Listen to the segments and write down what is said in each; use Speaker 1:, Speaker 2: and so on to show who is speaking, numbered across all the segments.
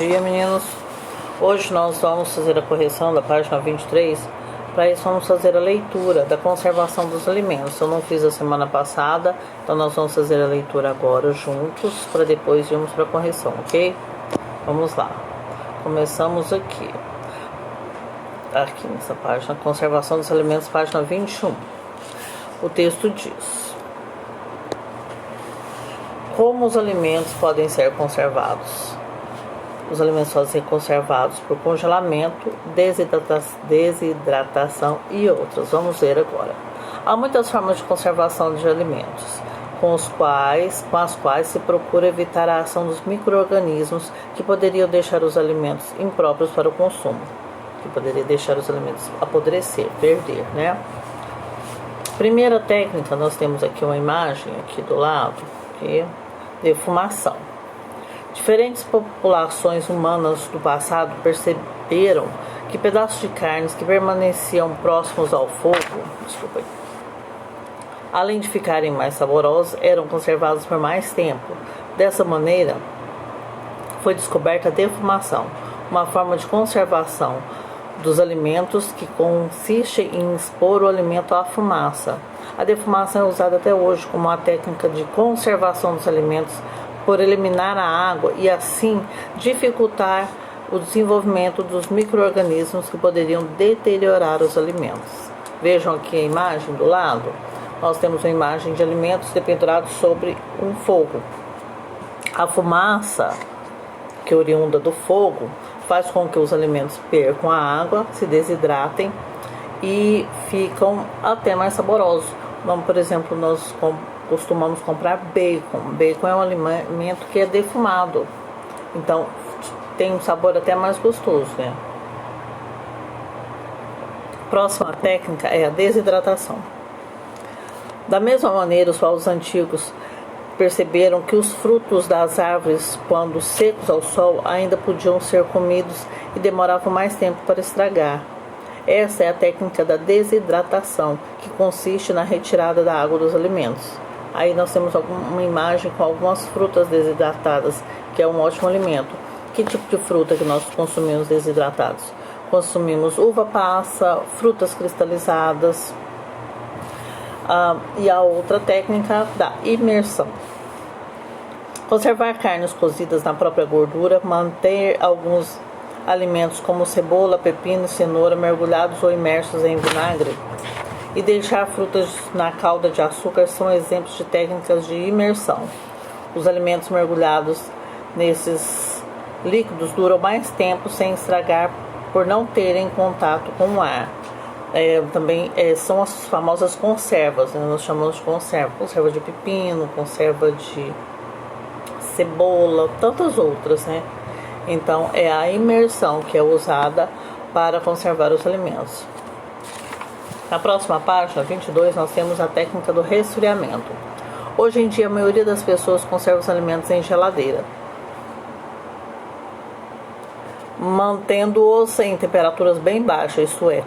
Speaker 1: dia, meninos. Hoje nós vamos fazer a correção da página 23. Para isso vamos fazer a leitura da conservação dos alimentos. Eu não fiz a semana passada, então nós vamos fazer a leitura agora juntos, para depois irmos para a correção, ok? Vamos lá. Começamos aqui nessa página, conservação dos alimentos, página 21. O texto diz: como os alimentos podem ser conservados? Os alimentos podem ser conservados por congelamento, desidratação e outras. Vamos ver agora. Há muitas formas de conservação de alimentos, com as quais se procura evitar a ação dos micro-organismos que poderiam deixar os alimentos impróprios para o consumo, que poderia deixar os alimentos apodrecer, perder, né? Primeira técnica, nós temos aqui uma imagem aqui do lado, que defumação. Diferentes populações humanas do passado perceberam que pedaços de carnes que permaneciam próximos ao fogo, além de ficarem mais saborosos, eram conservados por mais tempo. Dessa maneira, foi descoberta a defumação, uma forma de conservação dos alimentos que consiste em expor o alimento à fumaça. A defumação é usada até hoje como uma técnica de conservação dos alimentos por eliminar a água e assim dificultar o desenvolvimento dos micro-organismos que poderiam deteriorar os alimentos. Vejam aqui a imagem do lado. Nós temos uma imagem de alimentos dependurados sobre um fogo. A fumaça, que é oriunda do fogo, faz com que os alimentos percam a água, se desidratem e ficam até mais saborosos. Como, por exemplo, nós costumamos comprar bacon. Bacon é um alimento que é defumado, então tem um sabor até mais gostoso, né? Próxima técnica é a desidratação. Da mesma maneira, os povos antigos perceberam que os frutos das árvores, quando secos ao sol, ainda podiam ser comidos e demoravam mais tempo para estragar. Essa é a técnica da desidratação, que consiste na retirada da água dos alimentos. Aí nós temos uma imagem com algumas frutas desidratadas, que é um ótimo alimento. Que tipo de fruta que nós consumimos desidratados? Consumimos uva passa, frutas cristalizadas. E a outra técnica da imersão. Conservar carnes cozidas na própria gordura, manter alguns alimentos como cebola, pepino e cenoura mergulhados ou imersos em vinagre e deixar frutas na calda de açúcar são exemplos de técnicas de imersão. Os alimentos mergulhados nesses líquidos duram mais tempo sem estragar por não terem contato com o ar. Também são as famosas conservas, né? Nós chamamos de conserva de pepino, conserva de cebola, tantas outras, né? Então é a imersão que é usada para conservar os alimentos. Na próxima página, 22, nós temos a técnica do resfriamento. Hoje em dia, a maioria das pessoas conserva os alimentos em geladeira, mantendo-os em temperaturas bem baixas, isto é,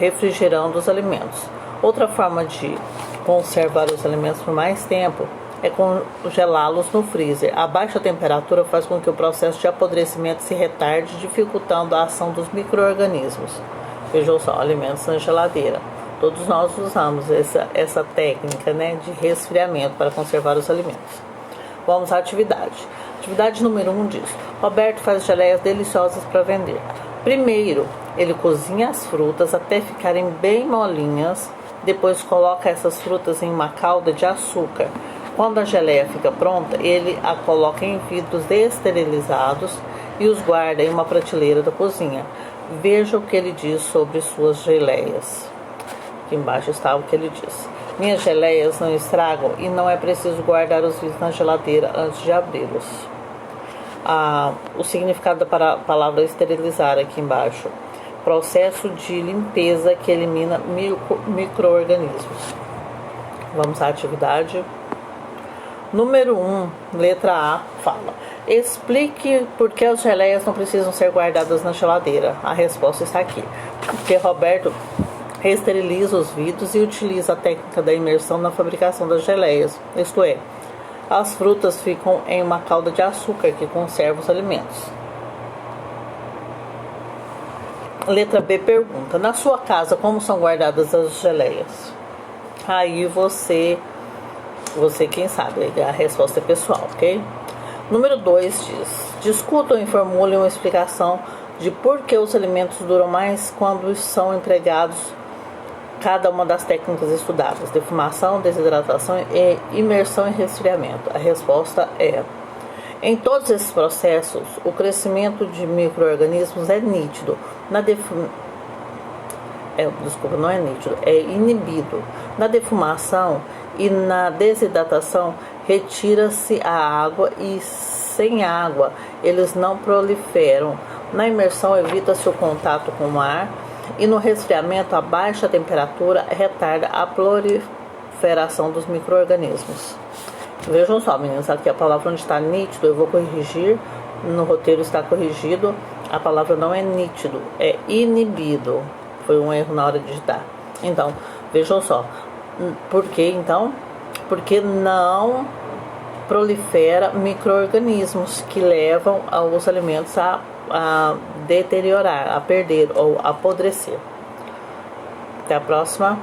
Speaker 1: refrigerando os alimentos. Outra forma de conservar os alimentos por mais tempo é congelá-los no freezer. A baixa temperatura faz com que o processo de apodrecimento se retarde, dificultando a ação dos micro-organismos. Vejam só, alimentos na geladeira. Todos nós usamos essa técnica, né, de resfriamento para conservar os alimentos. Vamos à atividade. Atividade número 1 diz: Roberto faz geleias deliciosas para vender. Primeiro, ele cozinha as frutas até ficarem bem molinhas. Depois coloca essas frutas em uma calda de açúcar. Quando a geleia fica pronta, ele a coloca em vidros esterilizados e os guarda em uma prateleira da cozinha. Veja o que ele diz sobre suas geleias. Aqui embaixo está o que ele diz: minhas geleias não estragam e não é preciso guardar os vidros na geladeira antes de abri-los. O significado da palavra esterilizar aqui embaixo: processo de limpeza que elimina micro-organismos. Vamos à atividade. Número 1, letra A, fala: explique por que as geleias não precisam ser guardadas na geladeira. A resposta está aqui: porque Roberto esteriliza os vidros e utiliza a técnica da imersão na fabricação das geleias, isto é, as frutas ficam em uma calda de açúcar que conserva os alimentos. Letra B pergunta: na sua casa, como são guardadas as geleias? Aí você quem sabe, a resposta é pessoal, ok? Número 2 diz: discutam e formulem uma explicação de por que os alimentos duram mais quando são empregados cada uma das técnicas estudadas: defumação, desidratação e imersão em resfriamento. A resposta é: em todos esses processos, o crescimento de micro-organismos é nítido. Não é nítido, é inibido. Na defumação e na desidratação, retira-se a água e sem água eles não proliferam. Na imersão, evita-se o contato com o ar e no resfriamento, a baixa temperatura retarda a proliferação dos micro-organismos. Vejam só, meninas, aqui a palavra onde está nítido, eu vou corrigir, no roteiro está corrigido, a palavra não é nítido, é inibido. Foi um erro na hora de digitar. Então, vejam só, por que então? Porque não prolifera micro-organismos que levam os alimentos a deteriorar, a perder ou a apodrecer. Até a próxima.